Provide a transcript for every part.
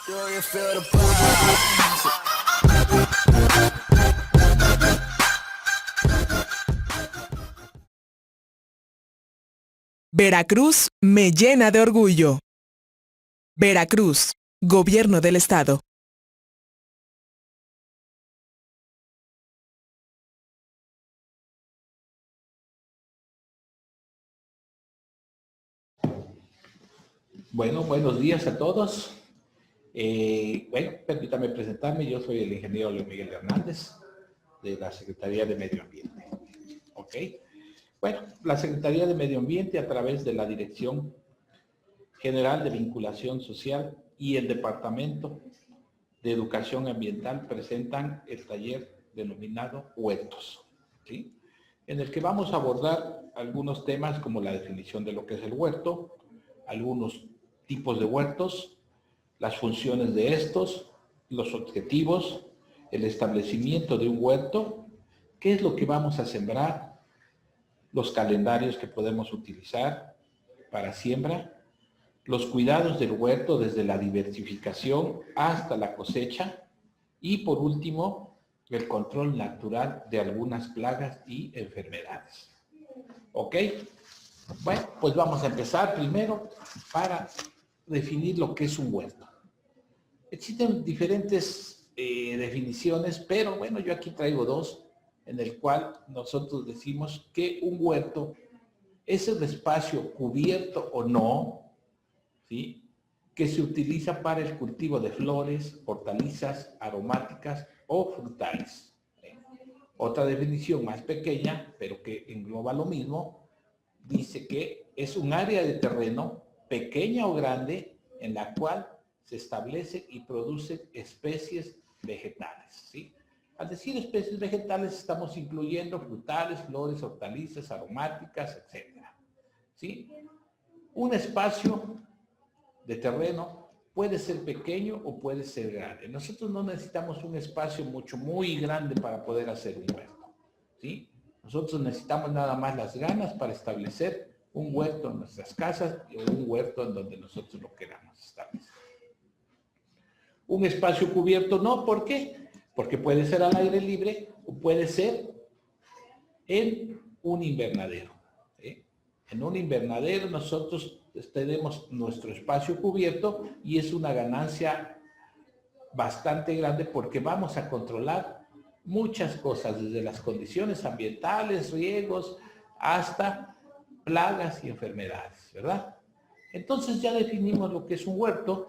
Do you feel the vibes? Veracruz me llena de orgullo. Veracruz, Gobierno del Estado. Bueno, buenos días a todos. Permítame presentarme. Yo soy el ingeniero Luis Miguel Hernández, de la Secretaría de Medio Ambiente. ¿Ok? Bueno, la Secretaría de Medio Ambiente, a través de la Dirección General de Vinculación Social y el Departamento de Educación Ambiental, presentan el taller denominado Huertos, ¿sí? En el que vamos a abordar algunos temas como la definición de lo que es el huerto, algunos tipos de huertos, las funciones de estos, los objetivos, el establecimiento de un huerto, qué es lo que vamos a sembrar, los calendarios que podemos utilizar para siembra, los cuidados del huerto desde la diversificación hasta la cosecha y por último, el control natural de algunas plagas y enfermedades. ¿Ok? Bueno, pues vamos a empezar primero para definir lo que es un huerto. Existen diferentes definiciones, pero bueno, yo aquí traigo dos, en el cual nosotros decimos que un huerto es el espacio cubierto o no, ¿sí?, que se utiliza para el cultivo de flores, hortalizas, aromáticas o frutales. Otra definición más pequeña, pero que engloba lo mismo, dice que es un área de terreno, pequeña o grande, en la cual se establecen y producen especies vegetales, ¿sí? Al decir especies vegetales estamos incluyendo frutales, flores, hortalizas, aromáticas, etcétera, ¿sí? Un espacio de terreno puede ser pequeño o puede ser grande. Nosotros no necesitamos un espacio muy grande para poder hacer un huerto, ¿sí? Nosotros necesitamos nada más las ganas para establecer un huerto en nuestras casas o un huerto en donde nosotros lo queramos establecer. Un espacio cubierto no, ¿por qué? Porque puede ser al aire libre o puede ser en un invernadero, ¿sí? En un invernadero nosotros tenemos nuestro espacio cubierto y es una ganancia bastante grande porque vamos a controlar muchas cosas, desde las condiciones ambientales, riegos, hasta plagas y enfermedades, ¿verdad? Entonces ya definimos lo que es un huerto.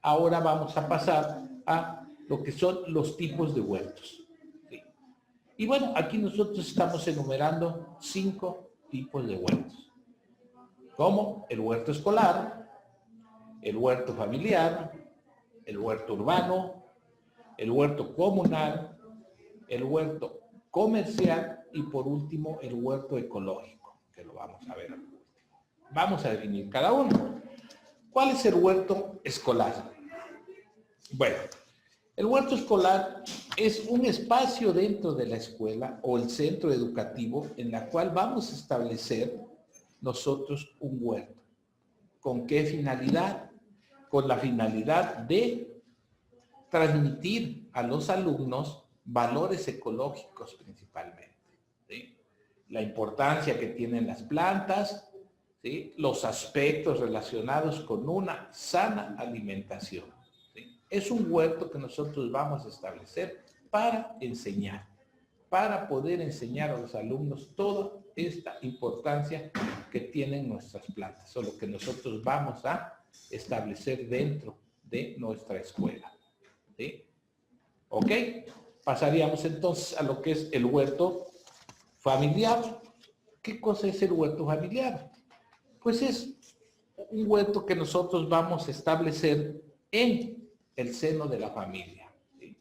Ahora vamos a pasar a lo que son los tipos de huertos, ¿sí? Y bueno, aquí nosotros estamos enumerando 5 tipos de huertos, como el huerto escolar, el huerto familiar, el huerto urbano, el huerto comunal, el huerto comercial y por último el huerto ecológico, que lo vamos a ver al último. Vamos a definir cada uno. ¿Cuál es el huerto escolar? Bueno, el huerto escolar es un espacio dentro de la escuela o el centro educativo en la cual vamos a establecer nosotros un huerto. ¿Con qué finalidad? Con la finalidad de transmitir a los alumnos valores ecológicos principalmente, ¿sí? La importancia que tienen las plantas, ¿sí? Los aspectos relacionados con una sana alimentación, ¿sí? Es un huerto que nosotros vamos a establecer para enseñar, para poder enseñar a los alumnos toda esta importancia que tienen nuestras plantas, o lo que nosotros vamos a establecer dentro de nuestra escuela, ¿sí? ¿Ok? Pasaríamos entonces a lo que es el huerto familiar. ¿Qué cosa es el huerto familiar? Pues es un huerto que nosotros vamos a establecer en el seno de la familia, ¿sí?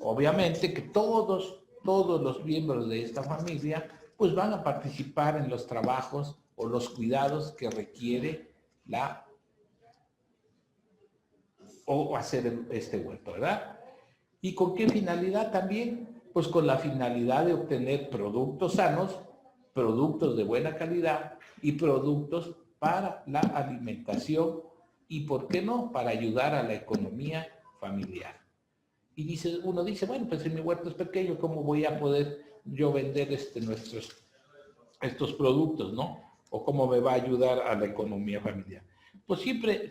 Obviamente que todos los miembros de esta familia pues van a participar en los trabajos o los cuidados que requiere o hacer este huerto, ¿verdad? ¿Y con qué finalidad también? Pues con la finalidad de obtener productos sanos, productos de buena calidad y productos para la alimentación y, ¿por qué no?, para ayudar a la economía familiar. Y uno dice, bueno, pues si mi huerto es pequeño, ¿cómo voy a poder yo vender estos productos, ¿no? O cómo me va a ayudar a la economía familiar. Pues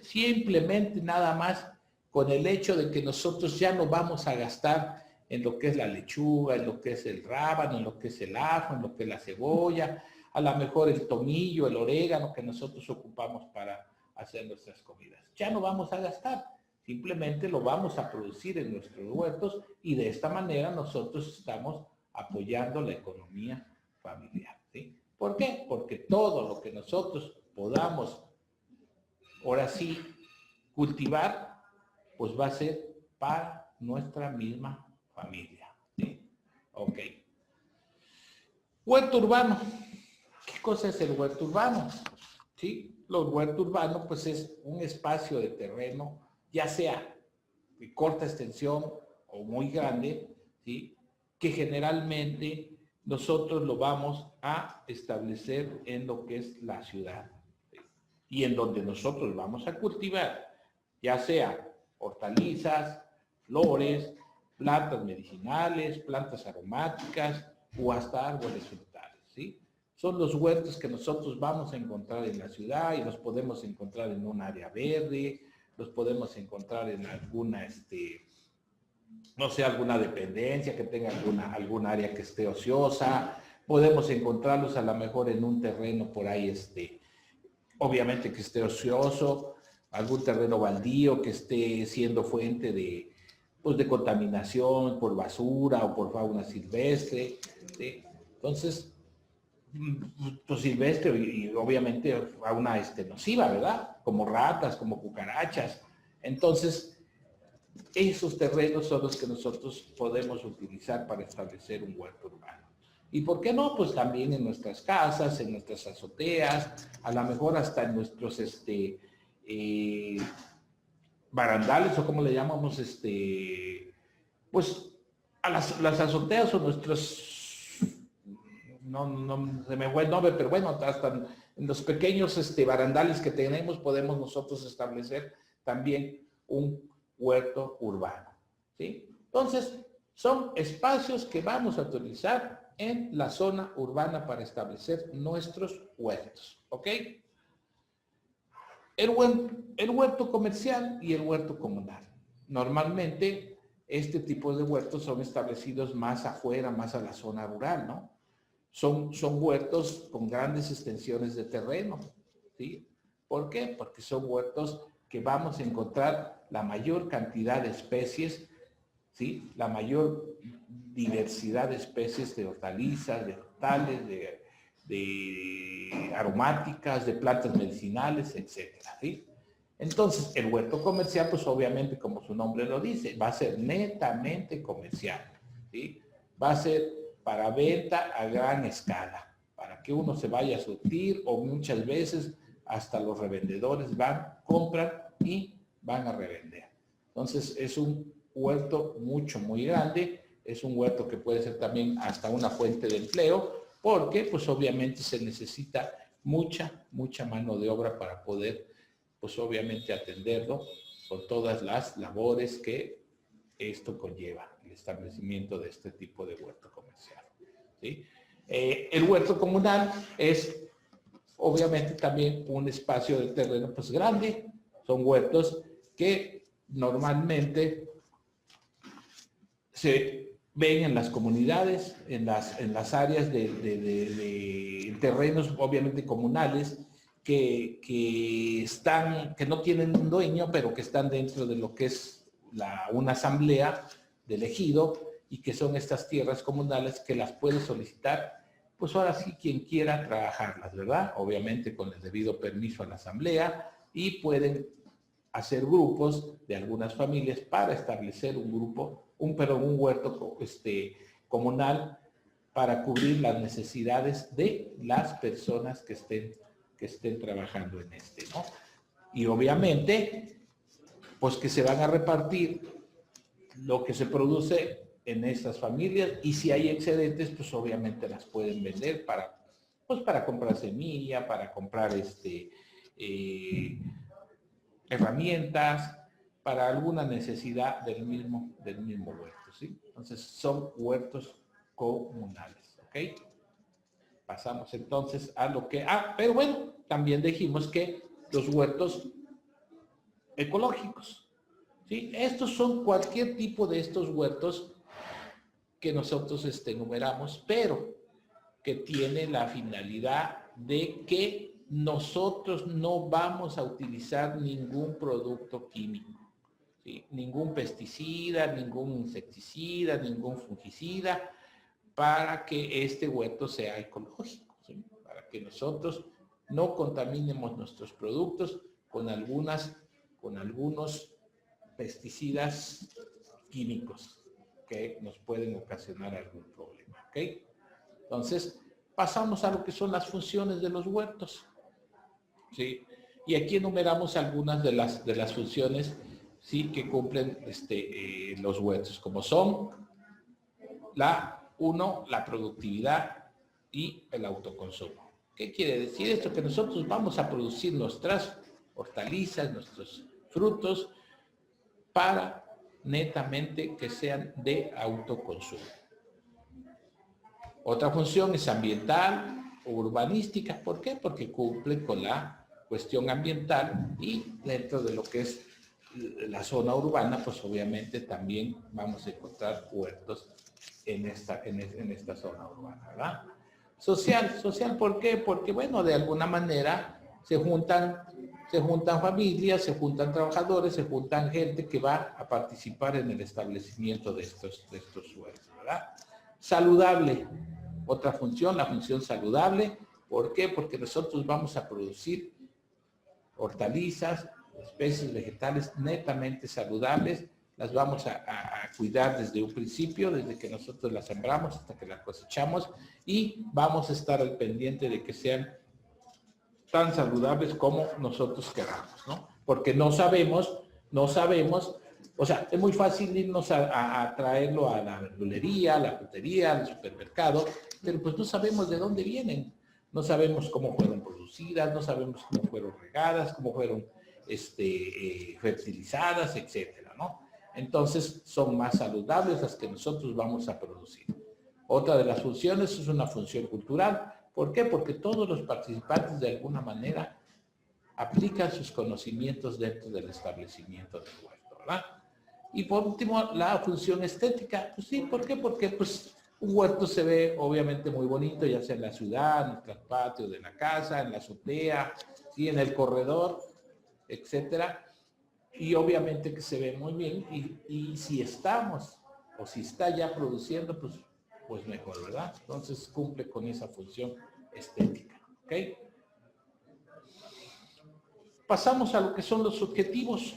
simplemente nada más con el hecho de que nosotros ya no vamos a gastar en lo que es la lechuga, en lo que es el rábano, en lo que es el ajo, en lo que es la cebolla, a lo mejor el tomillo, el orégano que nosotros ocupamos para hacer nuestras comidas. Ya no vamos a gastar, simplemente lo vamos a producir en nuestros huertos y de esta manera nosotros estamos apoyando la economía familiar, ¿sí? ¿Por qué? Porque todo lo que nosotros podamos, ahora sí, cultivar, pues va a ser para nuestra misma familia, ¿sí? Ok. Huerto urbano. ¿Qué cosa es el huerto urbano? ¿Sí? Los huertos urbanos, pues es un espacio de terreno, ya sea de corta extensión o muy grande, ¿sí?, que generalmente nosotros lo vamos a establecer en lo que es la ciudad, ¿sí?, y en donde nosotros vamos a cultivar, ya sea hortalizas, flores, plantas medicinales, plantas aromáticas o hasta árboles frutales, ¿sí? Son los huertos que nosotros vamos a encontrar en la ciudad y los podemos encontrar en un área verde, los podemos encontrar en alguna, no sé, alguna dependencia que tenga alguna área que esté ociosa. Podemos encontrarlos a lo mejor en un terreno por ahí, obviamente que esté ocioso, algún terreno baldío que esté siendo fuente pues de contaminación por basura o por fauna silvestre, ¿sí? Entonces, pues silvestre y obviamente fauna nociva, ¿verdad? Como ratas, como cucarachas. Entonces, esos terrenos son los que nosotros podemos utilizar para establecer un huerto urbano. ¿Y por qué no? Pues también en nuestras casas, en nuestras azoteas, a lo mejor hasta en nuestros barandales, o como le llamamos, pues a las azoteas o nuestros, no se me fue el nombre, pero bueno, hasta en los pequeños barandales que tenemos podemos nosotros establecer también un huerto urbano, ¿sí? Entonces, son espacios que vamos a utilizar en la zona urbana para establecer nuestros huertos, ¿ok? El huerto comercial y el huerto comunal. Normalmente, este tipo de huertos son establecidos más afuera, más a la zona rural, ¿no? Son huertos con grandes extensiones de terreno, ¿sí? ¿Por qué? Porque son huertos que vamos a encontrar la mayor cantidad de especies, ¿sí?, la mayor diversidad de especies de hortalizas, de frutales, de aromáticas, de plantas medicinales, etcétera, ¿sí? Entonces, el huerto comercial, pues obviamente, como su nombre lo dice, va a ser netamente comercial, ¿sí? Va a ser para venta a gran escala, para que uno se vaya a surtir, o muchas veces hasta los revendedores van, compran y van a revender. Entonces, es un huerto muy grande, es un huerto que puede ser también hasta una fuente de empleo, porque pues obviamente se necesita mucha mano de obra para poder, pues obviamente atenderlo con todas las labores que esto conlleva, el establecimiento de este tipo de huerto comercial, ¿sí? El huerto comunal es obviamente también un espacio de terreno pues grande, son huertos que normalmente se ven en las comunidades, en las áreas de terrenos obviamente comunales que no tienen un dueño, pero que están dentro de lo que es una asamblea del ejido, y que son estas tierras comunales que las puede solicitar, pues ahora sí quien quiera trabajarlas, ¿verdad? Obviamente con el debido permiso a la asamblea, y pueden hacer grupos de algunas familias para establecer un huerto comunal para cubrir las necesidades de las personas que estén trabajando en ¿no? Y obviamente, pues que se van a repartir lo que se produce en estas familias, y si hay excedentes, pues obviamente las pueden vender para comprar semilla, para comprar herramientas, para alguna necesidad del mismo huerto, ¿sí? Entonces son huertos comunales, ¿ok? Pasamos entonces a lo que... pero bueno, también dijimos que los huertos ecológicos, ¿sí? Estos son cualquier tipo de estos huertos que nosotros enumeramos, pero que tiene la finalidad de que nosotros no vamos a utilizar ningún producto químico, ¿sí? Ningún pesticida, ningún insecticida, ningún fungicida, para que este huerto sea ecológico, ¿sí? Para que nosotros no contaminemos nuestros productos con algunos pesticidas químicos que nos pueden ocasionar algún problema, ¿ok? Entonces, pasamos a lo que son las funciones de los huertos, ¿sí? Y aquí enumeramos algunas de las funciones, ¿sí?, que cumplen los huertos, como son la productividad y el autoconsumo. ¿Qué quiere decir esto? Que nosotros vamos a producir nuestras hortalizas, nuestros frutos, para netamente que sean de autoconsumo. Otra función es ambiental o urbanística. ¿Por qué? Porque cumple con la cuestión ambiental, y dentro de lo que es la zona urbana, pues obviamente también vamos a encontrar huertos en esta zona urbana, ¿verdad? Social, ¿por qué? Porque, bueno, de alguna manera se juntan familias, se juntan trabajadores, se juntan gente que va a participar en el establecimiento de estos huertos, ¿verdad? Saludable, otra función, la función saludable. ¿Por qué? Porque nosotros vamos a producir hortalizas, especies vegetales netamente saludables, las vamos a cuidar desde un principio, desde que nosotros las sembramos hasta que las cosechamos, y vamos a estar al pendiente de que sean tan saludables como nosotros queramos, ¿no? Porque no sabemos, o sea, es muy fácil irnos a traerlo a la verdulería, a la frutería, al supermercado, pero pues no sabemos de dónde vienen, no sabemos cómo fueron producidas, no sabemos cómo fueron regadas, cómo fueron fertilizadas, etcétera, ¿no? Entonces son más saludables las que nosotros vamos a producir. Otra de las funciones es una función cultural. ¿Por qué? Porque todos los participantes de alguna manera aplican sus conocimientos dentro del establecimiento del huerto, ¿verdad? Y por último, la función estética. Pues sí, ¿por qué? Porque pues un huerto se ve obviamente muy bonito, ya sea en la ciudad, en el patio de la casa, en la azotea, ¿sí?, en el corredor, etcétera. Y obviamente que se ve muy bien, y si estamos, o si está ya produciendo, pues mejor, ¿verdad? Entonces cumple con esa función estética, ¿ok? Pasamos a lo que son los objetivos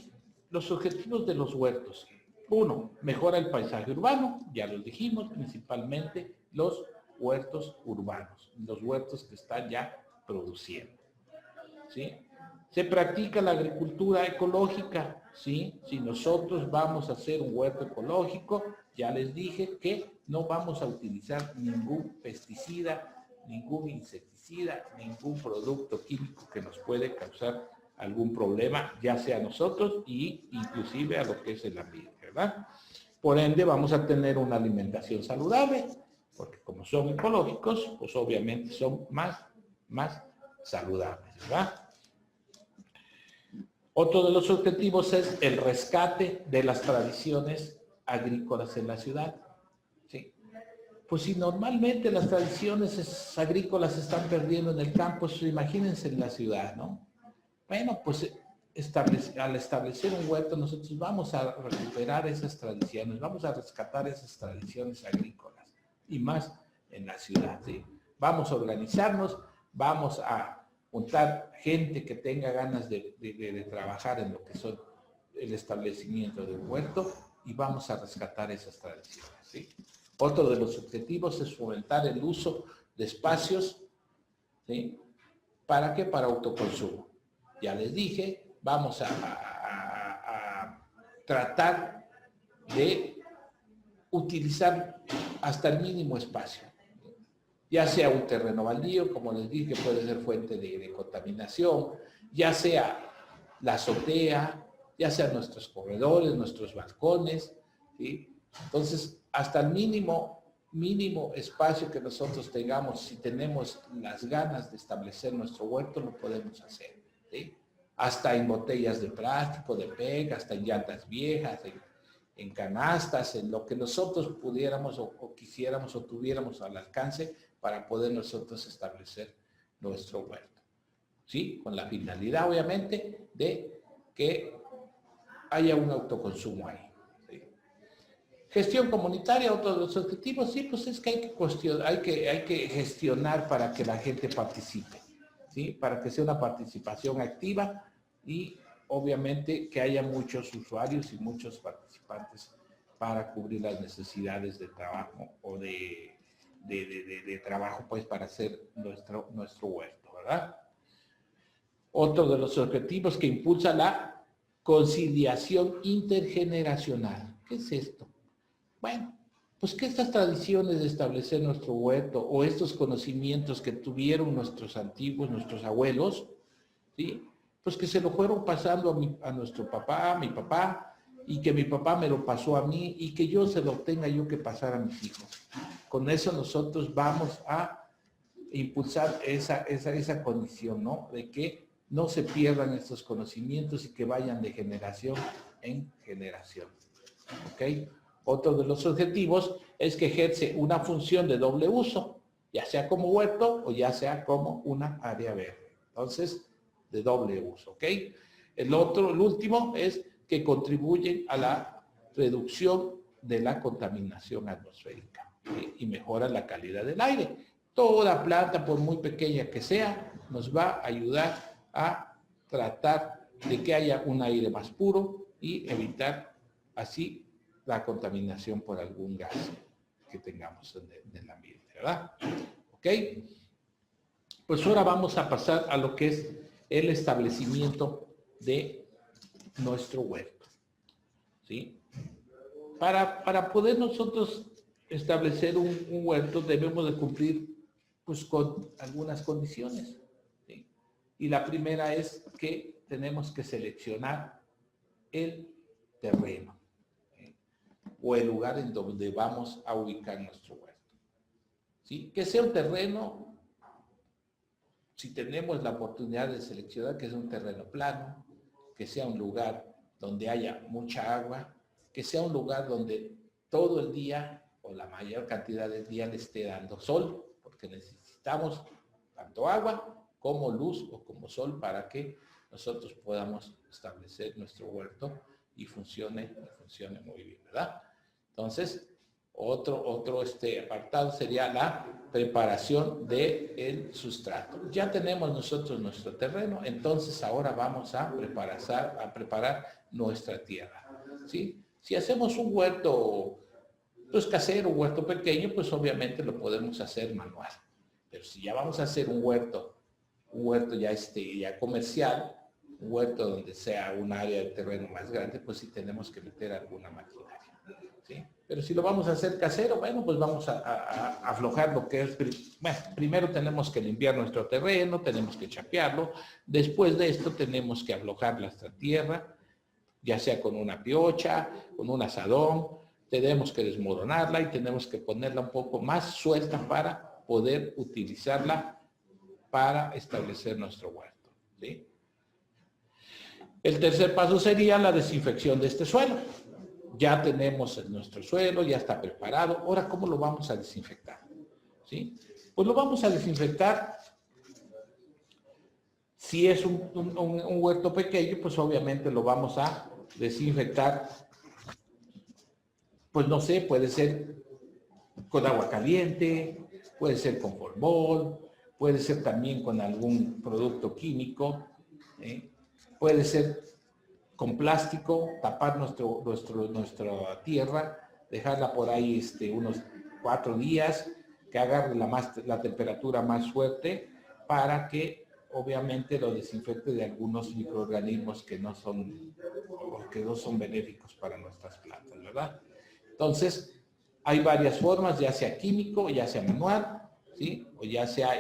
de los huertos. Uno, mejora el paisaje urbano, ya lo dijimos, principalmente los huertos urbanos, los huertos que están ya produciendo, ¿sí? Se practica la agricultura ecológica, ¿sí? Si nosotros vamos a hacer un huerto ecológico, ya les dije que no vamos a utilizar ningún pesticida, ningún insecticida, ningún producto químico que nos puede causar algún problema, ya sea a nosotros y inclusive a lo que es el ambiente, ¿verdad? Por ende, vamos a tener una alimentación saludable, porque como son ecológicos, pues obviamente son más saludables, ¿verdad? Otro de los objetivos es el rescate de las tradiciones agrícolas en la ciudad, ¿sí? Pues si normalmente las tradiciones agrícolas se están perdiendo en el campo, pues imagínense en la ciudad, ¿no? Bueno, pues al establecer un huerto, nosotros vamos a recuperar esas tradiciones, vamos a rescatar esas tradiciones agrícolas, y más en la ciudad, ¿sí? Vamos a organizarnos, vamos a juntar gente que tenga ganas de trabajar en lo que son el establecimiento del huerto, y vamos a rescatar esas tradiciones, ¿sí? Otro de los objetivos es fomentar el uso de espacios, ¿sí? ¿Para qué? Para autoconsumo. Ya les dije, vamos a tratar de utilizar hasta el mínimo espacio, ya sea un terreno baldío, como les dije, puede ser fuente de contaminación, ya sea la azotea, ya sean nuestros corredores, nuestros balcones, ¿sí? Entonces, hasta el mínimo espacio que nosotros tengamos, si tenemos las ganas de establecer nuestro huerto, lo podemos hacer, ¿sí? Hasta en botellas de plástico, de PET, hasta en llantas viejas, en canastas, en lo que nosotros pudiéramos o quisiéramos o tuviéramos al alcance para poder nosotros establecer nuestro huerto, ¿sí? Con la finalidad, obviamente, de que haya un autoconsumo ahí. ¿Sí? Gestión comunitaria, otro de los objetivos, sí, pues es que hay que gestionar para que la gente participe, ¿sí? Para que sea una participación activa y obviamente que haya muchos usuarios y muchos participantes para cubrir las necesidades de trabajo o de trabajo, pues, para hacer nuestro huerto, ¿verdad? Otro de los objetivos que impulsa la conciliación intergeneracional. ¿Qué es esto? Bueno, pues que estas tradiciones de establecer nuestro huerto o estos conocimientos que tuvieron nuestros antiguos, nuestros abuelos, ¿sí? Pues que se lo fueron pasando a nuestro papá, a mi papá, y que mi papá me lo pasó a mí y que yo se lo tenga yo que pasar a mis hijos. Con eso nosotros vamos a impulsar esa condición, ¿no? De que no se pierdan estos conocimientos y que vayan de generación en generación. ¿Ok? Otro de los objetivos es que ejerce una función de doble uso, ya sea como huerto o ya sea como una área verde. Entonces, de doble uso, ¿ok? El último es que contribuyen a la reducción de la contaminación atmosférica, ¿sí? Y mejora la calidad del aire. Toda planta, por muy pequeña que sea, nos va a ayudar a tratar de que haya un aire más puro y evitar así la contaminación por algún gas que tengamos en el ambiente, ¿verdad? ¿Ok? Pues ahora vamos a pasar a lo que es el establecimiento de nuestro huerto, ¿sí? Para poder nosotros establecer un huerto debemos de cumplir pues con algunas condiciones, ¿sí? Y la primera es que tenemos que seleccionar el terreno, ¿sí? O el lugar en donde vamos a ubicar nuestro huerto, ¿sí? Que sea un terreno, si tenemos la oportunidad de seleccionar, que sea un terreno plano, que sea un lugar donde haya mucha agua, que sea un lugar donde todo el día o la mayor cantidad del día le esté dando sol, porque necesitamos tanto agua como luz o como sol para que nosotros podamos establecer nuestro huerto y funcione muy bien, ¿verdad? Entonces, otro apartado sería la preparación del sustrato. Ya tenemos nosotros nuestro terreno, entonces ahora vamos a preparar nuestra tierra, ¿sí? Si hacemos un huerto pues casero, un huerto pequeño, pues obviamente lo podemos hacer manual. Pero si ya vamos a hacer un huerto ya comercial, un huerto donde sea un área de terreno más grande, pues sí tenemos que meter alguna maquinaria, ¿sí? Pero si lo vamos a hacer casero, bueno, pues vamos a aflojar lo que es, bueno, primero tenemos que limpiar nuestro terreno, tenemos que chapearlo, después de esto tenemos que aflojar nuestra tierra, ya sea con una piocha, con un asadón, tenemos que desmoronarla y tenemos que ponerla un poco más suelta para poder utilizarla para establecer nuestro huerto, ¿sí? El tercer paso sería la desinfección de este suelo. Ya tenemos nuestro suelo, ya está preparado. Ahora, ¿cómo lo vamos a desinfectar? ¿Sí? Pues lo vamos a desinfectar. Si es un huerto pequeño, pues obviamente lo vamos a desinfectar. Pues no sé, puede ser con agua caliente, puede ser con formol, puede ser también con algún producto químico, ¿eh? Puede ser con plástico, tapar nuestra tierra, dejarla por ahí unos 4 días, que agarre la temperatura más fuerte para que obviamente lo desinfecte de algunos microorganismos que no son benéficos para nuestras plantas, ¿verdad? Entonces, hay varias formas, ya sea químico, ya sea manual, ¿sí? O ya sea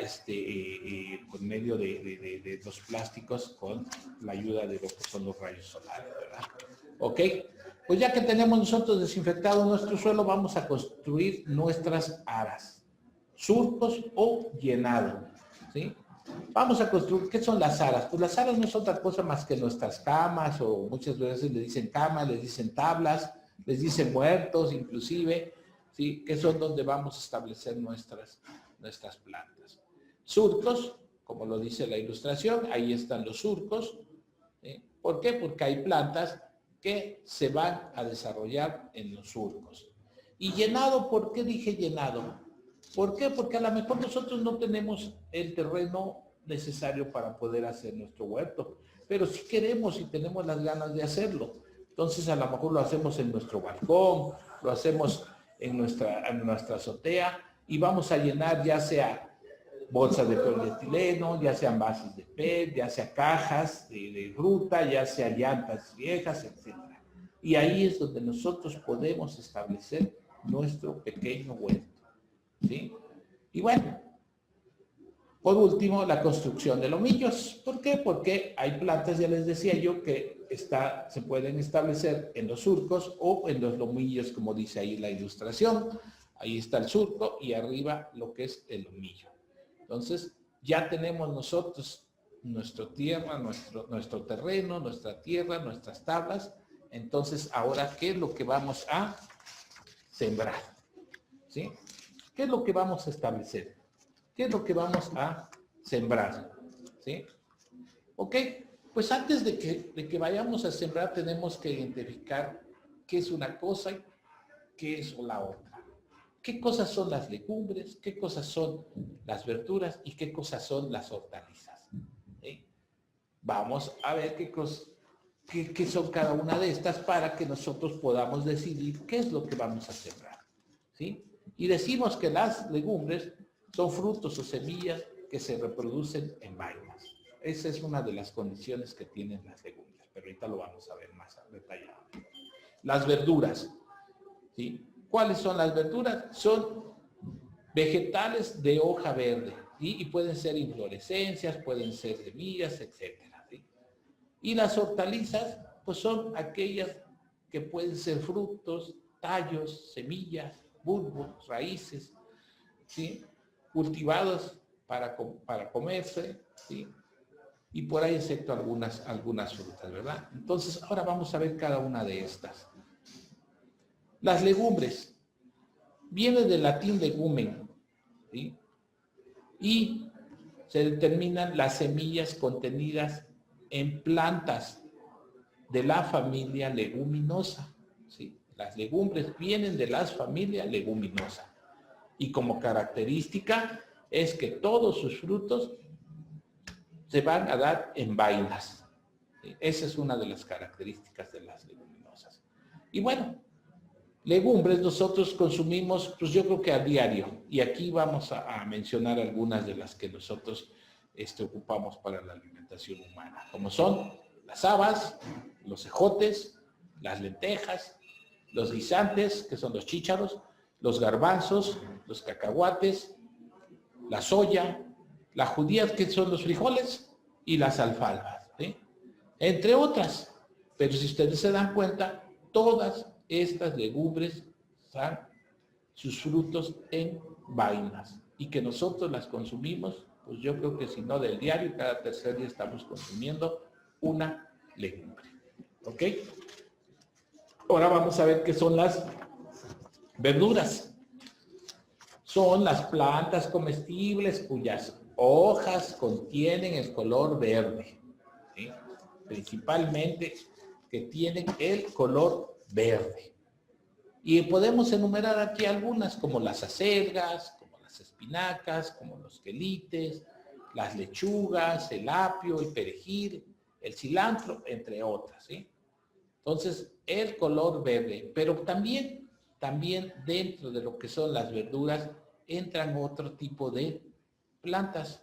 por medio de los plásticos con la ayuda de lo que son los rayos solares, ¿verdad? Ok, pues ya que tenemos nosotros desinfectado nuestro suelo, vamos a construir nuestras aras, surcos o llenado, ¿sí? Vamos a construir, ¿qué son las aras? Pues las aras no son otra cosa más que nuestras camas, o muchas veces les dicen camas, les dicen tablas, les dicen muertos inclusive, ¿sí? Que son donde vamos a establecer nuestras plantas. Surcos, como lo dice la ilustración, ahí están los surcos. ¿Sí? ¿Por qué? Porque hay plantas que se van a desarrollar en los surcos. Y llenado, ¿por qué dije llenado? ¿Por qué? Porque a lo mejor nosotros no tenemos el terreno necesario para poder hacer nuestro huerto, pero si queremos y tenemos las ganas de hacerlo. Entonces a lo mejor lo hacemos en nuestro balcón, lo hacemos en nuestra azotea y vamos a llenar ya sea bolsas de polietileno, ya sean vasos de PET, ya sea cajas de fruta, ya sea llantas viejas, etc. Y ahí es donde nosotros podemos establecer nuestro pequeño huerto. ¿Sí? Y bueno, por último, la construcción de lomillos. ¿Por qué? Porque hay plantas, ya les decía yo, que se pueden establecer en los surcos o en los lomillos, como dice ahí la ilustración. Ahí está el surco y arriba lo que es el lomillo. Entonces, ya tenemos nosotros nuestra tierra, nuestro terreno, nuestra tierra, nuestras tablas. Entonces, ahora, ¿qué es lo que vamos a sembrar? ¿Sí? ¿Qué es lo que vamos a establecer? ¿Qué es lo que vamos a sembrar? ¿Sí? Ok, pues antes de que vayamos a sembrar tenemos que identificar qué es una cosa y qué es la otra. ¿Qué cosas son las legumbres? ¿Qué cosas son las verduras? ¿Y qué cosas son las hortalizas? ¿Sí? Vamos a ver qué son cada una de estas para que nosotros podamos decidir qué es lo que vamos a sembrar. ¿Sí? Y decimos que las legumbres son frutos o semillas que se reproducen en vainas. Esa es una de las condiciones que tienen las legumbres, pero ahorita lo vamos a ver más detallado. Las verduras, ¿sí? ¿Cuáles son las verduras? Son vegetales de hoja verde, ¿sí? Y pueden ser inflorescencias, pueden ser semillas, etcétera, ¿sí? Y las hortalizas, pues son aquellas que pueden ser frutos, tallos, semillas, bulbos, raíces, ¿sí? Cultivados para comerse, ¿sí? Y por ahí excepto algunas frutas, ¿verdad? Entonces, ahora vamos a ver cada una de estas. Las legumbres. Viene del latín legumen, ¿sí? Y se determinan las semillas contenidas en plantas de la familia leguminosa, ¿sí? Las legumbres vienen de la familia leguminosa. Y como característica es que todos sus frutos se van a dar en vainas. ¿Sí? Esa es una de las características de las leguminosas. Y bueno, legumbres nosotros consumimos, pues yo creo que a diario. Y aquí vamos a mencionar algunas de las que nosotros ocupamos para la alimentación humana. Como son las habas, los ejotes, las lentejas, los guisantes, que son los chícharos, los garbanzos, los cacahuates, la soya, la judía, que son los frijoles, y las alfalfas, ¿sí? Entre otras. Pero si ustedes se dan cuenta, todas estas legumbres dan sus frutos en vainas y que nosotros las consumimos, pues yo creo que si no del diario, cada tercer día estamos consumiendo una legumbre. ¿Ok? Ahora vamos a ver qué son las verduras. Son las plantas comestibles cuyas hojas contienen el color verde, ¿sí? Principalmente que tienen el color verde. Y podemos enumerar aquí algunas como las acelgas, como las espinacas, como los quelites, las lechugas, el apio, el perejil, el cilantro, entre otras, ¿sí? Entonces, el color verde, pero también dentro de lo que son las verduras entran otro tipo de plantas,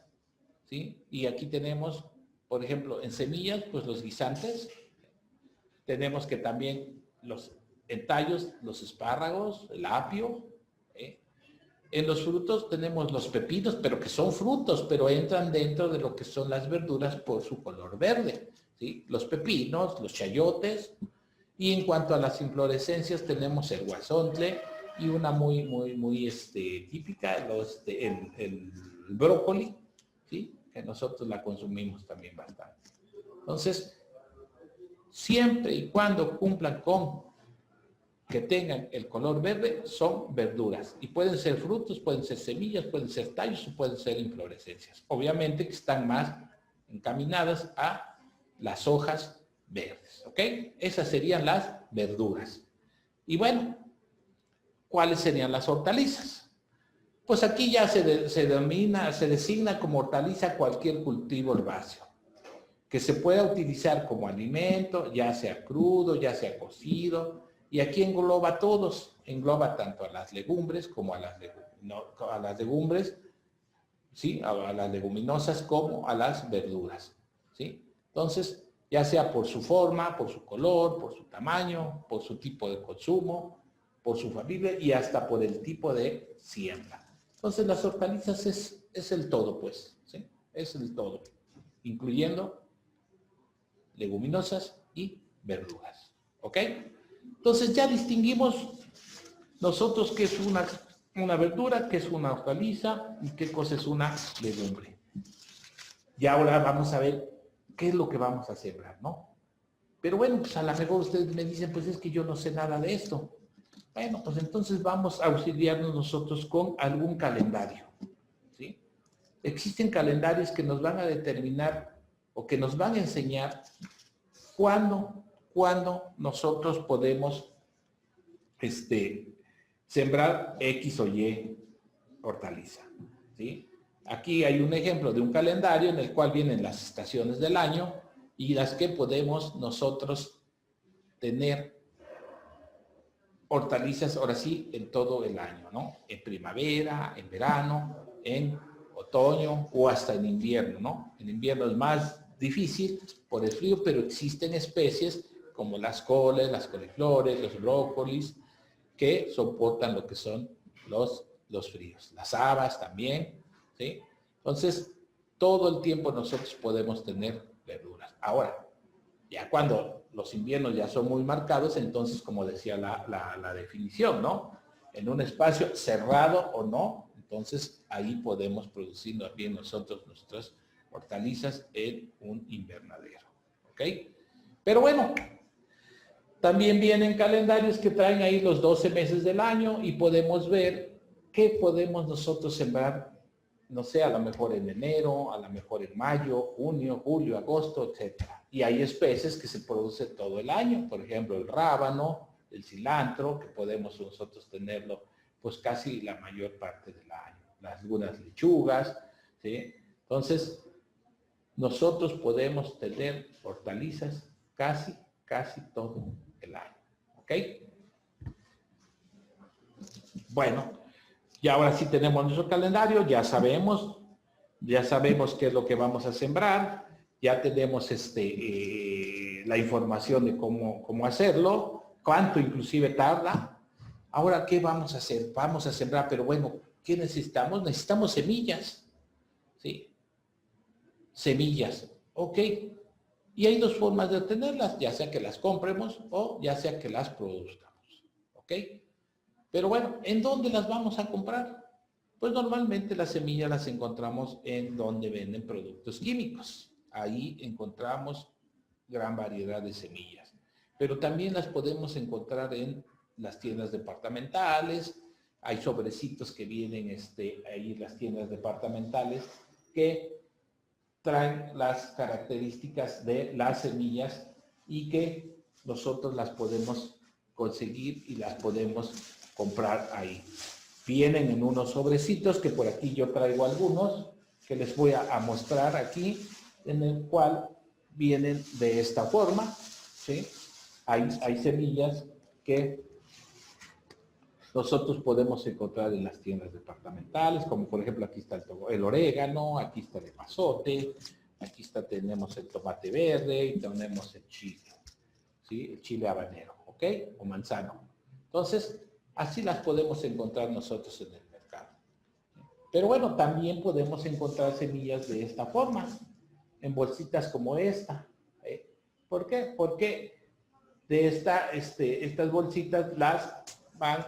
¿sí? Y aquí tenemos, por ejemplo, en semillas, pues los guisantes, tenemos que también en tallos, los espárragos, el apio, En los frutos tenemos los pepinos, pero que son frutos, pero entran dentro de lo que son las verduras por su color verde, ¿sí? Los pepinos, los chayotes, y en cuanto a las inflorescencias tenemos el guasontle y una muy típica, el brócoli, ¿sí? Que nosotros la consumimos también bastante. Entonces, siempre y cuando cumplan con que tengan el color verde, son verduras. Y pueden ser frutos, pueden ser semillas, pueden ser tallos o pueden ser inflorescencias. Obviamente que están más encaminadas a las hojas verdes, ¿ok? Esas serían las verduras. Y bueno, ¿cuáles serían las hortalizas? Pues aquí ya se designa como hortaliza cualquier cultivo herbáceo que se pueda utilizar como alimento, ya sea crudo, ya sea cocido, y aquí engloba a todos, engloba tanto a las legumbres como a las legumbres, ¿sí? A las leguminosas como a las verduras, ¿sí? Entonces, ya sea por su forma, por su color, por su tamaño, por su tipo de consumo, por su familia y hasta por el tipo de siembra. Entonces, las hortalizas es el todo, pues, ¿sí? Es el todo, incluyendo leguminosas y verduras, ¿ok? Entonces ya distinguimos nosotros qué es una verdura, qué es una hortaliza y qué cosa es una legumbre. Y ahora vamos a ver qué es lo que vamos a sembrar, ¿no? Pero bueno, pues a lo mejor ustedes me dicen, pues es que yo no sé nada de esto. Bueno, pues entonces vamos a auxiliarnos nosotros con algún calendario, ¿sí? Existen calendarios que nos van a determinar o que nos van a enseñar cuándo nosotros podemos sembrar X o Y hortaliza, ¿sí? Aquí hay un ejemplo de un calendario en el cual vienen las estaciones del año y las que podemos nosotros tener hortalizas, ahora sí, en todo el año, ¿no? En primavera, en verano, en otoño o hasta en invierno, ¿no? En invierno es más difícil por el frío, pero existen especies como las coles, las coliflores, los brócolis, que soportan lo que son los fríos. Las habas también, ¿sí? Entonces, todo el tiempo nosotros podemos tener verduras. Ahora, ya cuando los inviernos ya son muy marcados, entonces, como decía la definición, ¿no? En un espacio cerrado o no, entonces ahí podemos producir bien nosotros nuestras hortalizas en un invernadero, ¿ok? Pero bueno, también vienen calendarios que traen ahí los 12 meses del año y podemos ver qué podemos nosotros sembrar, no sé, a lo mejor en enero, a lo mejor en mayo, junio, julio, agosto, etc. Y hay especies que se producen todo el año, por ejemplo, el rábano, el cilantro, que podemos nosotros tenerlo pues casi la mayor parte del año. Algunas lechugas, ¿sí? Entonces, nosotros podemos tener hortalizas casi todo el año, ¿ok? Bueno, y ahora sí tenemos nuestro calendario, ya sabemos qué es lo que vamos a sembrar, ya tenemos la información de cómo hacerlo, cuánto inclusive tarda. Ahora, ¿qué vamos a hacer? Vamos a sembrar, pero bueno, ¿qué necesitamos? Necesitamos semillas, ¿sí? Semillas, ¿ok? Y hay dos formas de obtenerlas, ya sea que las compremos o ya sea que las produzcamos, ¿ok? Pero bueno, ¿en dónde las vamos a comprar? Pues normalmente las semillas las encontramos en donde venden productos químicos. Ahí encontramos gran variedad de semillas. Pero también las podemos encontrar en las tiendas departamentales. Hay sobrecitos que vienen ahí en las tiendas departamentales que traen las características de las semillas y que nosotros las podemos conseguir y las podemos comprar ahí. Vienen en unos sobrecitos que por aquí yo traigo algunos que les voy a mostrar aquí, en el cual vienen de esta forma, ¿sí? Hay semillas que nosotros podemos encontrar en las tiendas departamentales, como por ejemplo aquí está el orégano, aquí está el epazote, aquí tenemos el tomate verde y tenemos el chile, ¿sí? El chile habanero, ¿ok? O manzano. Entonces, así las podemos encontrar nosotros en el mercado. Pero bueno, también podemos encontrar semillas de esta forma, en bolsitas como esta. ¿Por qué? Porque de estas bolsitas las van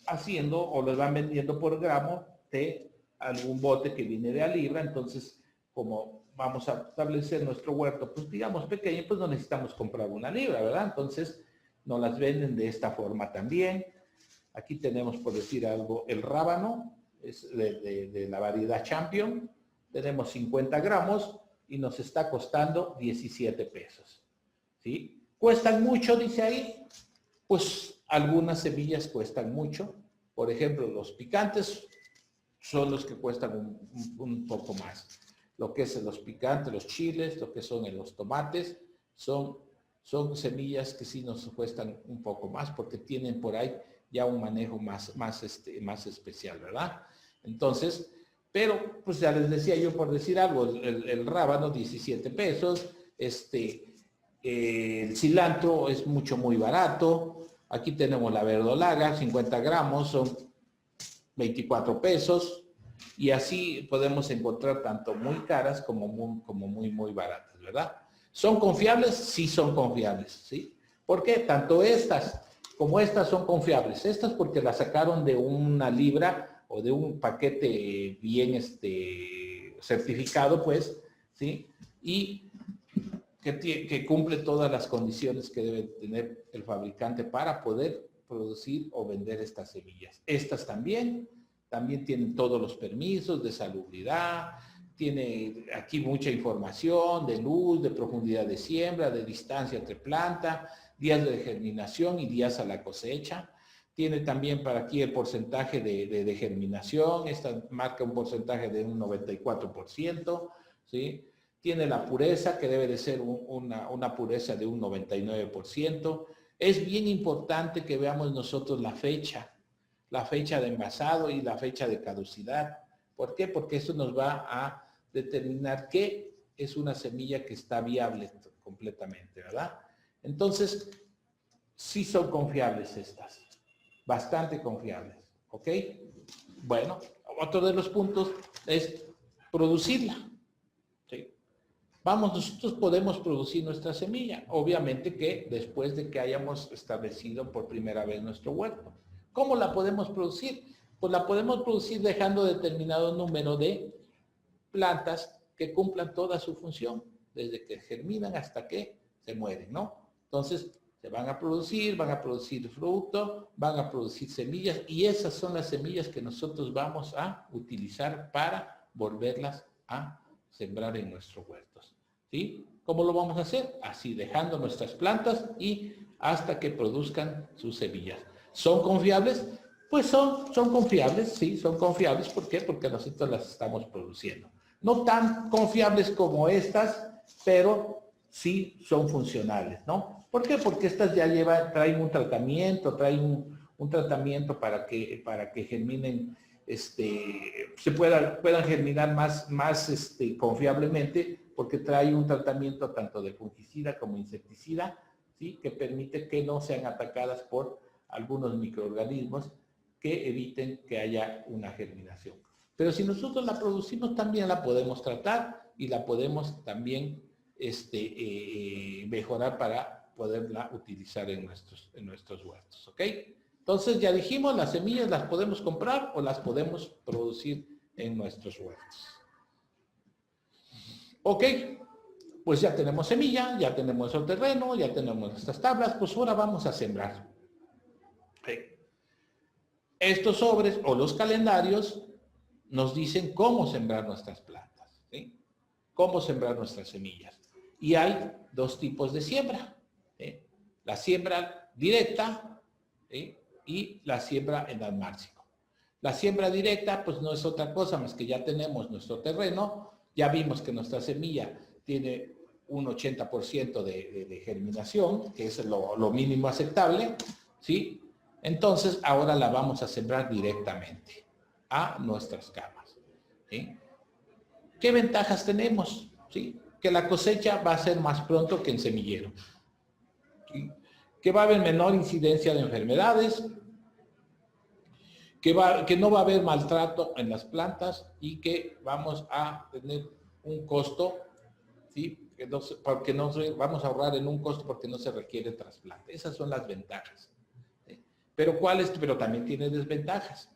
haciendo o las van vendiendo por gramo de algún bote que viene de a libra. Entonces, como vamos a establecer nuestro huerto, pues digamos pequeño, pues no necesitamos comprar una libra, ¿verdad? Entonces, nos las venden de esta forma también. Aquí tenemos, por decir algo, el rábano, es de la variedad Champion. Tenemos 50 gramos y nos está costando 17 pesos. ¿Sí? ¿Cuestan mucho, dice ahí? Pues algunas semillas cuestan mucho. Por ejemplo, los picantes son los que cuestan un poco más. Lo que es los picantes, los chiles, lo que son los tomates, son semillas que sí nos cuestan un poco más porque tienen por ahí ya un manejo más especial, ¿verdad? Entonces, pero pues ya les decía yo, por decir algo, el rábano 17 pesos, el cilantro es muy barato. Aquí tenemos la verdolaga, 50 gramos, son 24 pesos. Y así podemos encontrar tanto muy caras como muy baratas, ¿verdad? ¿Son confiables? Sí son confiables, ¿sí? ¿Por qué? Tanto estas como estas son confiables. Estas porque las sacaron de una libra o de un paquete bien certificado, pues, ¿sí? Y que cumple todas las condiciones que debe tener el fabricante para poder producir o vender estas semillas. Estas también tienen todos los permisos de salubridad, tiene aquí mucha información de luz, de profundidad de siembra, de distancia entre planta, días de germinación y días a la cosecha. Tiene también para aquí el porcentaje de germinación, esta marca un porcentaje de un 94%, ¿sí? Tiene la pureza, que debe de ser una pureza de un 99%. Es bien importante que veamos nosotros la fecha de envasado y la fecha de caducidad. ¿Por qué? Porque eso nos va a determinar que es una semilla que está viable completamente, ¿verdad? Entonces, sí son confiables estas, bastante confiables, ¿ok? Bueno, otro de los puntos es producirla. ¿Sí? Nosotros podemos producir nuestra semilla, obviamente que después de que hayamos establecido por primera vez nuestro huerto. ¿Cómo la podemos producir? Pues la podemos producir dejando determinado número de plantas que cumplan toda su función, desde que germinan hasta que se mueren, ¿no? Entonces, se van a producir fruto, van a producir semillas, y esas son las semillas que nosotros vamos a utilizar para volverlas a sembrar en nuestros huertos, ¿sí? ¿Cómo lo vamos a hacer? Así, dejando nuestras plantas y hasta que produzcan sus semillas. ¿Son confiables? Pues son confiables, sí, son confiables. ¿Por qué? Porque nosotros las estamos produciendo. No tan confiables como estas, pero sí son funcionales, ¿no? ¿Por qué? Porque estas ya traen un tratamiento, para que germinen, puedan germinar más confiablemente, porque trae un tratamiento tanto de fungicida como insecticida, ¿sí? Que permite que no sean atacadas por algunos microorganismos que eviten que haya una germinación. Pero si nosotros la producimos, también la podemos tratar y la podemos también mejorar para poderla utilizar en nuestros huertos, ¿ok? Entonces ya dijimos, las semillas las podemos comprar o las podemos producir en nuestros huertos. Ok, pues ya tenemos semilla, ya tenemos el terreno, ya tenemos nuestras tablas, pues ahora vamos a sembrar. Estos sobres o los calendarios nos dicen cómo sembrar nuestras plantas, ¿sí? Cómo sembrar nuestras semillas. Y hay dos tipos de siembra, ¿sí? La siembra directa, ¿sí? Y la siembra en almácigo. La siembra directa pues no es otra cosa más que ya tenemos nuestro terreno, ya vimos que nuestra semilla tiene un 80% de germinación, que es lo mínimo aceptable, ¿sí? Entonces, ahora la vamos a sembrar directamente a nuestras camas, ¿sí? ¿Qué ventajas tenemos? ¿Sí? Que la cosecha va a ser más pronto que en semillero, ¿sí? Que va a haber menor incidencia de enfermedades, que no va a haber maltrato en las plantas y que vamos a tener un costo, ¿sí? Porque vamos a ahorrar en un costo porque no se requiere trasplante. Esas son las ventajas. ¿Sí? Pero también tiene desventajas.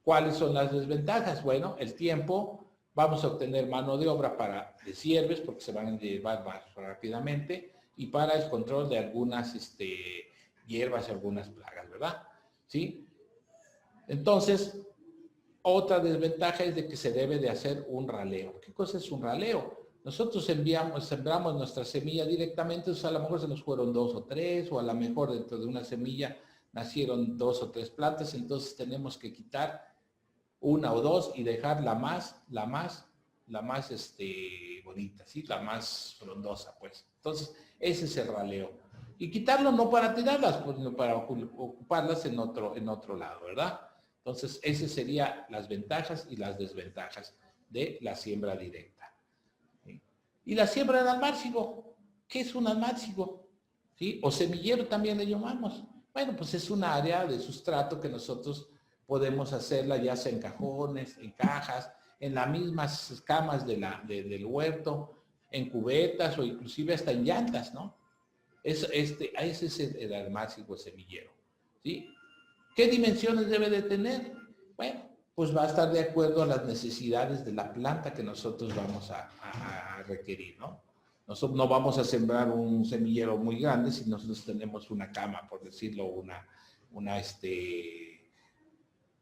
¿Cuáles son las desventajas? Bueno, el tiempo, vamos a obtener mano de obra para deshierves porque se van a llevar más rápidamente y para el control de algunas hierbas y algunas plagas, ¿verdad? ¿Sí? Entonces, otra desventaja es de que se debe de hacer un raleo. ¿Qué cosa es un raleo? Nosotros sembramos nuestra semilla directamente, o sea, a lo mejor se nos fueron 2 o 3, o a lo mejor dentro de una semilla nacieron 2 o 3 plantas, entonces tenemos que quitar una o dos y dejar la más bonita, ¿sí? La más frondosa, pues. Entonces, ese es el raleo. Y quitarlo no para tirarlas, pues, sino para ocuparlas en otro lado, ¿verdad? Entonces, esas serían las ventajas y las desventajas de la siembra directa. ¿Sí? Y la siembra en almácigo. ¿Qué es un almácigo? ¿Sí? O semillero también le llamamos. Bueno, pues es un área de sustrato que nosotros podemos hacerla ya sea en cajones, en cajas, en las mismas camas del huerto, en cubetas o inclusive hasta en llantas, ¿no? Ese es el almácigo semillero, ¿sí? ¿Qué dimensiones debe de tener? Bueno, pues va a estar de acuerdo a las necesidades de la planta que nosotros vamos a requerir, ¿no? Nosotros no vamos a sembrar un semillero muy grande si nosotros tenemos una cama, por decirlo, una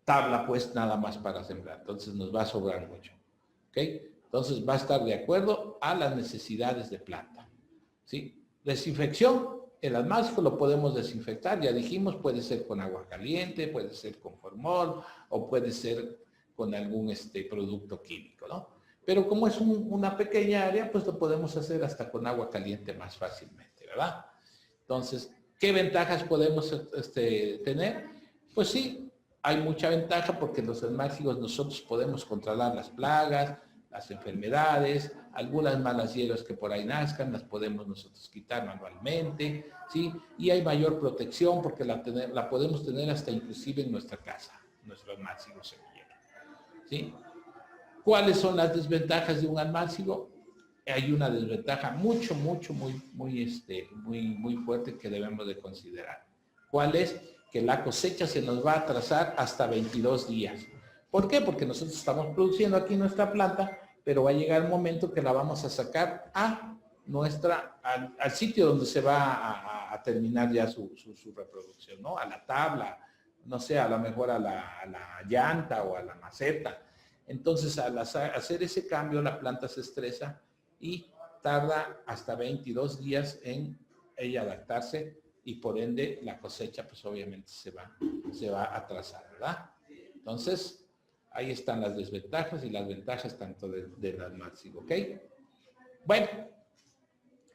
tabla pues nada más para sembrar. Entonces nos va a sobrar mucho. ¿Ok? Entonces va a estar de acuerdo a las necesidades de planta. ¿Sí? Desinfección. El almácigo lo podemos desinfectar, ya dijimos, puede ser con agua caliente, puede ser con formol o puede ser con algún producto químico, ¿no? Pero como es una pequeña área, pues lo podemos hacer hasta con agua caliente más fácilmente, ¿verdad? Entonces, ¿qué ventajas podemos tener? Pues sí, hay mucha ventaja porque en los almácigos nosotros podemos controlar las plagas, las enfermedades, algunas malas hierbas que por ahí nazcan, las podemos nosotros quitar manualmente, ¿sí? Y hay mayor protección porque la podemos tener hasta inclusive en nuestra casa, nuestro almácigo semillero, ¿sí? ¿Cuáles son las desventajas de un almácigo? Hay una desventaja muy fuerte que debemos de considerar. ¿Cuál es? Que la cosecha se nos va a atrasar hasta 22 días. ¿Por qué? Porque nosotros estamos produciendo aquí nuestra planta, pero va a llegar el momento que la vamos a sacar al sitio donde se va a terminar ya su reproducción, ¿no? A la tabla, no sé, a lo mejor a la llanta o a la maceta. Entonces, al hacer ese cambio, la planta se estresa y tarda hasta 22 días en ella adaptarse y por ende la cosecha pues obviamente se va a atrasar, ¿verdad? Entonces, ahí están las desventajas y las ventajas tanto del almácigo, ¿ok? Bueno,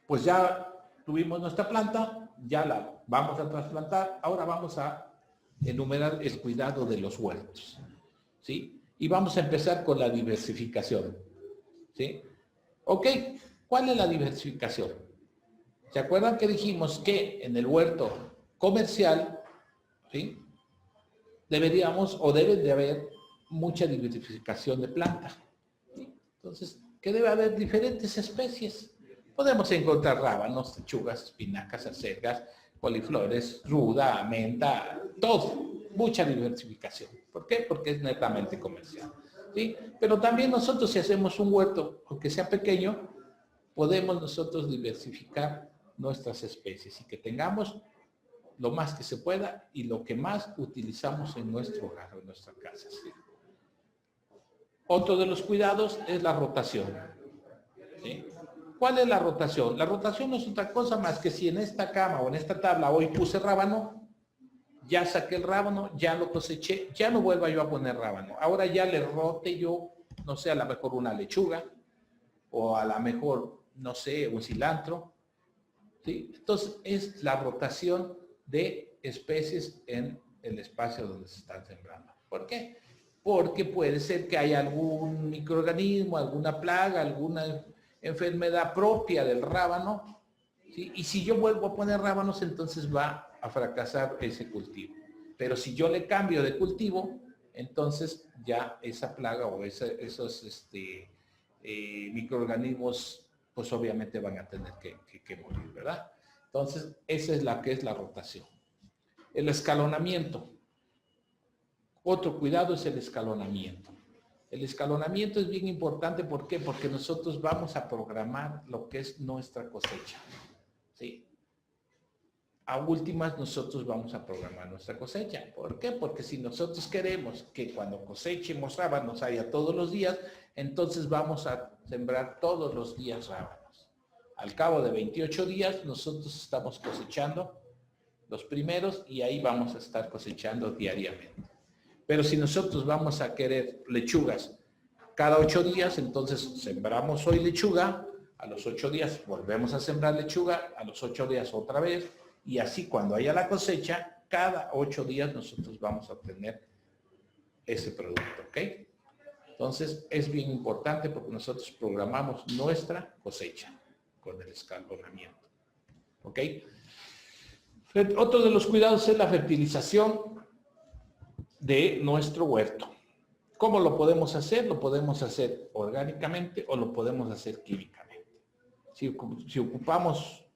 pues ya tuvimos nuestra planta, ya la vamos a trasplantar, ahora vamos a enumerar el cuidado de los huertos, ¿sí? Y vamos a empezar con la diversificación, ¿sí? Ok, ¿cuál es la diversificación? ¿Se acuerdan que dijimos que en el huerto comercial, ¿sí? Deberíamos o deben de haber mucha diversificación de plantas. ¿Sí? Entonces, ¿qué debe haber? Diferentes especies. Podemos encontrar rábanos, lechugas, espinacas, acelgas, coliflores, ruda, menta, todo. Mucha diversificación. ¿Por qué? Porque es netamente comercial. ¿Sí? Pero también nosotros si hacemos un huerto, aunque sea pequeño, podemos nosotros diversificar nuestras especies y que tengamos lo más que se pueda y lo que más utilizamos en nuestro hogar o en nuestra casa. ¿Sí? Otro de los cuidados es la rotación. ¿Sí? ¿Cuál es la rotación? La rotación no es otra cosa más que si en esta cama o en esta tabla hoy puse rábano, ya saqué el rábano, ya lo coseché, ya no vuelva yo a poner rábano. Ahora ya le rote yo, no sé, a lo mejor una lechuga o a lo mejor, no sé, un cilantro. ¿Sí? Entonces es la rotación de especies en el espacio donde se están sembrando. ¿Por qué? Porque puede ser que haya algún microorganismo, alguna plaga, alguna enfermedad propia del rábano, ¿sí? Y si yo vuelvo a poner rábanos, entonces va a fracasar ese cultivo. Pero si yo le cambio de cultivo, entonces ya esa plaga o esos microorganismos pues obviamente van a tener que morir, ¿verdad? Entonces, esa es la que es la rotación. El escalonamiento. Otro cuidado es el escalonamiento. El escalonamiento es bien importante, ¿por qué? Porque nosotros vamos a programar lo que es nuestra cosecha, ¿sí? A últimas nosotros vamos a programar nuestra cosecha. ¿Por qué? Porque si nosotros queremos que cuando cosechemos rábanos haya todos los días, entonces vamos a sembrar todos los días rábanos. Al cabo de 28 días nosotros estamos cosechando los primeros y ahí vamos a estar cosechando diariamente. Pero si nosotros vamos a querer lechugas cada 8 días, entonces sembramos hoy lechuga, a los 8 días volvemos a sembrar lechuga, a los 8 días otra vez, y así cuando haya la cosecha, cada 8 días nosotros vamos a obtener ese producto, ¿ok? Entonces es bien importante porque nosotros programamos nuestra cosecha con el escalonamiento, ¿ok? Otro de los cuidados es la fertilización de nuestro huerto. ¿Cómo lo podemos hacer? Lo podemos hacer orgánicamente o lo podemos hacer químicamente. Si ocupamos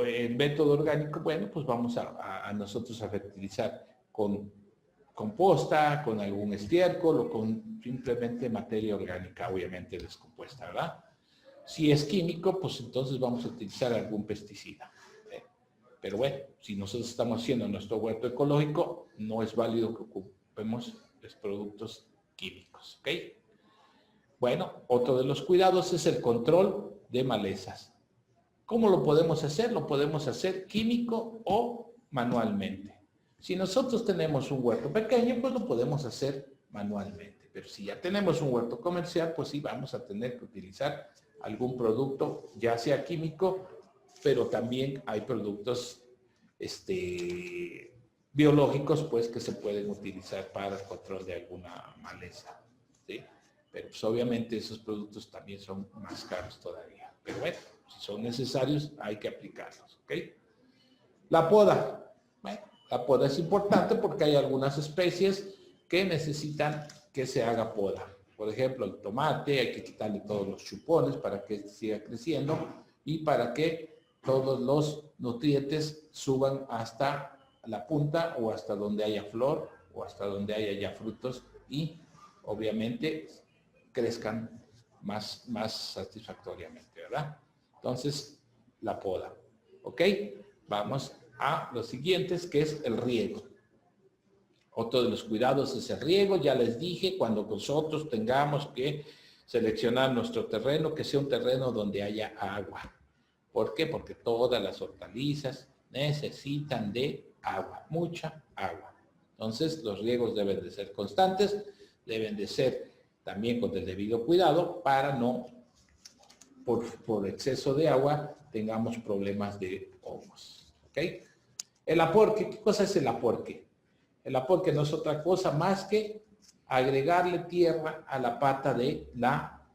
el método orgánico, bueno, pues vamos a nosotros a fertilizar con composta, con algún estiércol o con simplemente materia orgánica, obviamente descompuesta, ¿verdad? Si es químico, pues entonces vamos a utilizar algún pesticida. Pero bueno, si nosotros estamos haciendo nuestro huerto ecológico, no es válido que ocupemos los productos químicos, ¿ok? Bueno, otro de los cuidados es el control de malezas. ¿Cómo lo podemos hacer? Lo podemos hacer químico o manualmente. Si nosotros tenemos un huerto pequeño, pues lo podemos hacer manualmente. Pero si ya tenemos un huerto comercial, pues sí vamos a tener que utilizar algún producto, ya sea químico, pero también hay productos biológicos, pues, que se pueden utilizar para el control de alguna maleza, ¿sí? Pero pues, obviamente esos productos también son más caros todavía. Pero bueno, si son necesarios, hay que aplicarlos, ¿ok? La poda. Bueno, la poda es importante porque hay algunas especies que necesitan que se haga poda. Por ejemplo, el tomate, hay que quitarle todos los chupones para que siga creciendo y para que todos los nutrientes suban hasta la punta o hasta donde haya flor o hasta donde haya ya frutos y obviamente crezcan más satisfactoriamente, ¿verdad? Entonces, la poda. ¿Ok? Vamos a los siguientes, que es el riego. Otro de los cuidados es el riego. Ya les dije, cuando nosotros tengamos que seleccionar nuestro terreno, que sea un terreno donde haya agua. ¿Por qué? Porque todas las hortalizas necesitan de agua, mucha agua. Entonces, los riegos deben de ser constantes, deben de ser también con el debido cuidado para no, por exceso de agua, tengamos problemas de hongos. ¿Ok? El aporque, ¿qué cosa es el aporque? El aporque no es otra cosa más que agregarle tierra a la pata de la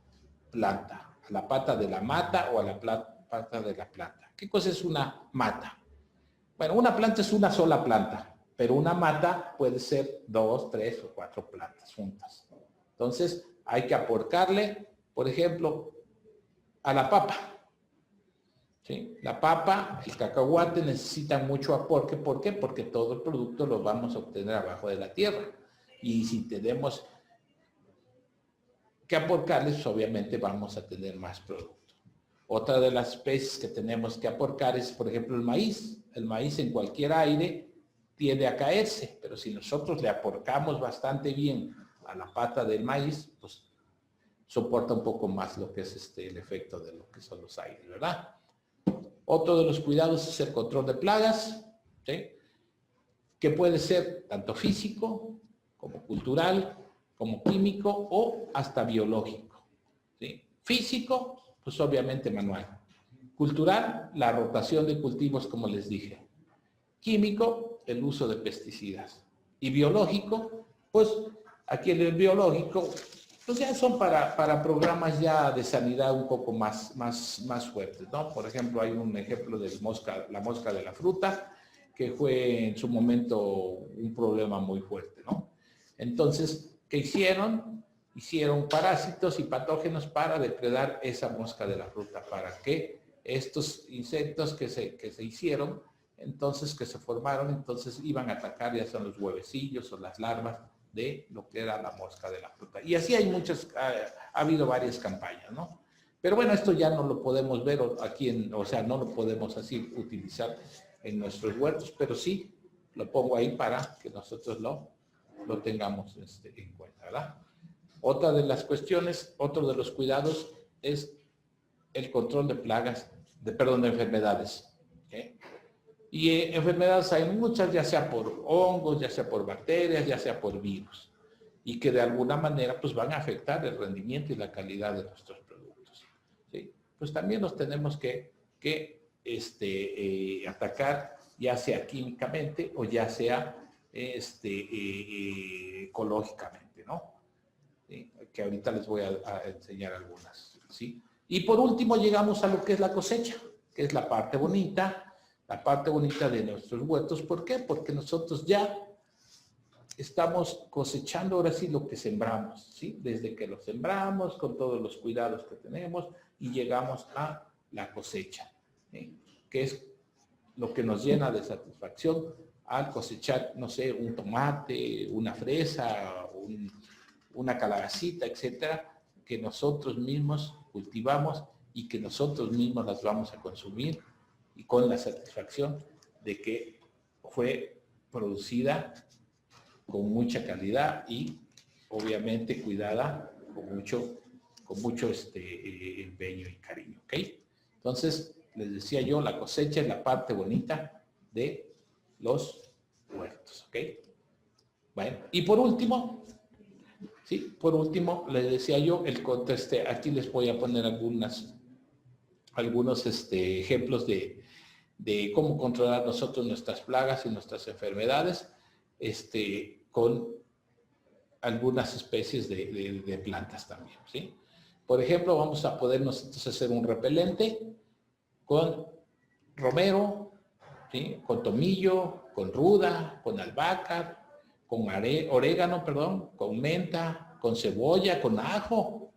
planta, a la pata de la mata o a la pata de la planta. ¿Qué cosa es una mata? Bueno, una planta es una sola planta, pero una mata puede ser 2, 3 o 4 plantas juntas. Entonces, hay que aporcarle, por ejemplo, a la papa. ¿Sí? La papa, el cacahuate necesitan mucho aporte. ¿Por qué? Porque todo el producto lo vamos a obtener abajo de la tierra. Y si tenemos que aporcarles, obviamente vamos a tener más producto. Otra de las especies que tenemos que aporcar es, por ejemplo, el maíz. El maíz en cualquier aire tiende a caerse, pero si nosotros le aporcamos bastante bien a la pata del maíz, pues soporta un poco más lo que es el efecto de lo que son los aires, ¿verdad? Otro de los cuidados es el control de plagas, ¿sí? Que puede ser tanto físico, como cultural, como químico o hasta biológico, ¿sí? Físico, pues obviamente manual. Cultural, la rotación de cultivos, como les dije. Químico, el uso de pesticidas. Y biológico, pues aquí en el biológico, pues ya son para programas ya de sanidad un poco más fuertes, ¿no? Por ejemplo, hay un ejemplo de la mosca de la fruta, que fue en su momento un problema muy fuerte, ¿no? Entonces, ¿qué hicieron? Hicieron parásitos y patógenos para depredar esa mosca de la fruta, para que estos insectos que se hicieron, entonces que se formaron, entonces iban a atacar ya son los huevecillos o las larvas de lo que era la mosca de la fruta. Y así hay muchas, ha habido varias campañas, ¿no? Pero bueno, esto ya no lo podemos ver aquí, o sea, no lo podemos así utilizar en nuestros huertos, pero sí lo pongo ahí para que nosotros lo tengamos en cuenta, ¿verdad? Otra de las cuestiones, otro de los cuidados es el control de plagas, de enfermedades. ¿Okay? Y enfermedades hay muchas, ya sea por hongos, ya sea por bacterias, ya sea por virus, y que de alguna manera pues van a afectar el rendimiento y la calidad de nuestros productos. ¿Sí? Pues también los tenemos que atacar, ya sea químicamente o ya sea ecológicamente, ¿no? ¿Sí? Que ahorita les voy a enseñar algunas, ¿sí? Y por último llegamos a lo que es la cosecha, que es la parte bonita de nuestros huertos. ¿Por qué? Porque nosotros ya estamos cosechando ahora sí lo que sembramos, ¿sí? Desde que lo sembramos, con todos los cuidados que tenemos, y llegamos a la cosecha, ¿sí? Que es lo que nos llena de satisfacción al cosechar, no sé, un tomate, una fresa, una calabacita, etcétera, que nosotros mismos cultivamos y que nosotros mismos las vamos a consumir, y con la satisfacción de que fue producida con mucha calidad y obviamente cuidada con mucho empeño y cariño, ¿ok? Entonces, les decía yo, la cosecha es la parte bonita de los huertos, ¿ok? Bueno, y por último, ¿sí? Por último, les decía yo, aquí les voy a poner algunos ejemplos de cómo controlar nosotros nuestras plagas y nuestras enfermedades con algunas especies de plantas también, ¿sí? Por ejemplo, vamos a poder nosotros hacer un repelente con romero, ¿sí? Con tomillo, con ruda, con albahaca, con orégano, perdón, con menta, con cebolla, con ajo,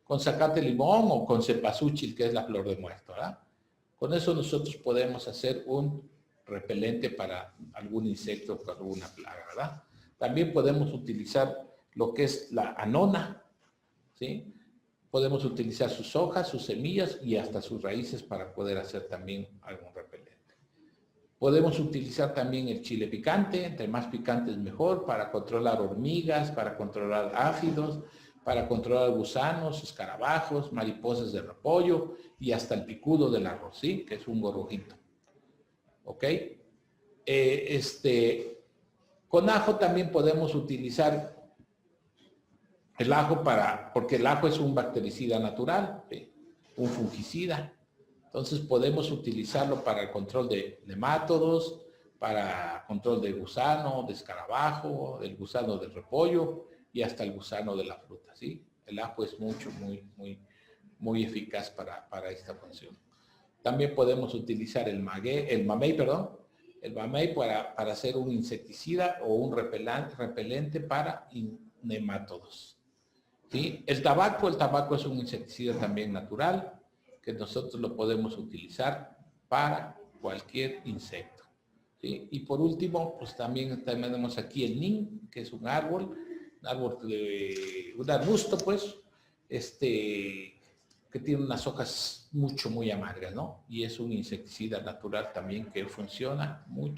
con zacate limón o con cempasúchil, que es la flor de muerto, ¿verdad? Con eso nosotros podemos hacer un repelente para algún insecto o alguna plaga, ¿verdad? También podemos utilizar lo que es la anona, ¿sí? Podemos utilizar sus hojas, sus semillas y hasta sus raíces para poder hacer también algún repelente. Podemos utilizar también el chile picante, entre más picante es mejor, para controlar hormigas, para controlar áfidos, para controlar gusanos, escarabajos, mariposas de repollo y hasta el picudo del arroz, ¿sí? Que es un gorrojito. ¿Ok? Con ajo también podemos utilizar el ajo porque el ajo es un bactericida natural, ¿sí? Un fungicida. Entonces podemos utilizarlo para el control de nemátodos, para control de gusano, de escarabajo, del gusano del repollo y hasta el gusano de la fruta, ¿sí? El ajo es muy eficaz para esta función. También podemos utilizar el mamey para hacer un insecticida o un repelente para nemátodos, ¿sí? El tabaco es un insecticida también natural, que nosotros lo podemos utilizar para cualquier insecto, ¿sí? Y por último, pues también tenemos aquí el nin, que es un arbusto, pues, que tiene unas hojas muy amargas, ¿no? Y es un insecticida natural también que funciona muy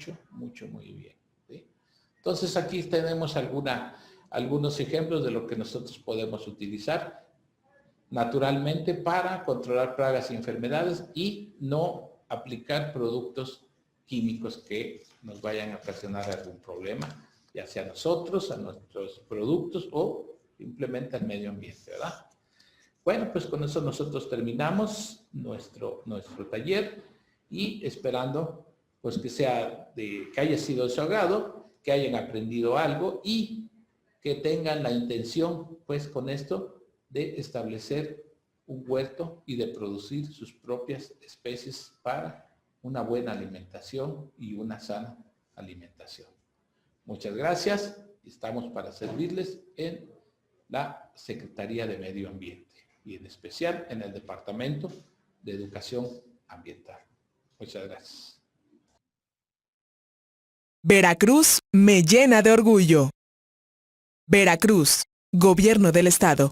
bien, ¿sí? Entonces aquí tenemos algunos ejemplos de lo que nosotros podemos utilizar naturalmente para controlar plagas y enfermedades y no aplicar productos químicos que nos vayan a ocasionar algún problema, ya sea a nosotros, a nuestros productos o simplemente al medio ambiente, ¿verdad? Bueno, pues con eso nosotros terminamos nuestro taller y esperando pues que haya sido de su agrado, que hayan aprendido algo y que tengan la intención pues con esto de establecer un huerto y de producir sus propias especies para una buena alimentación y una sana alimentación. Muchas gracias Estamos para servirles en la Secretaría de Medio Ambiente y en especial en el Departamento de Educación Ambiental. Muchas gracias. Veracruz me llena de orgullo. Veracruz, Gobierno del Estado.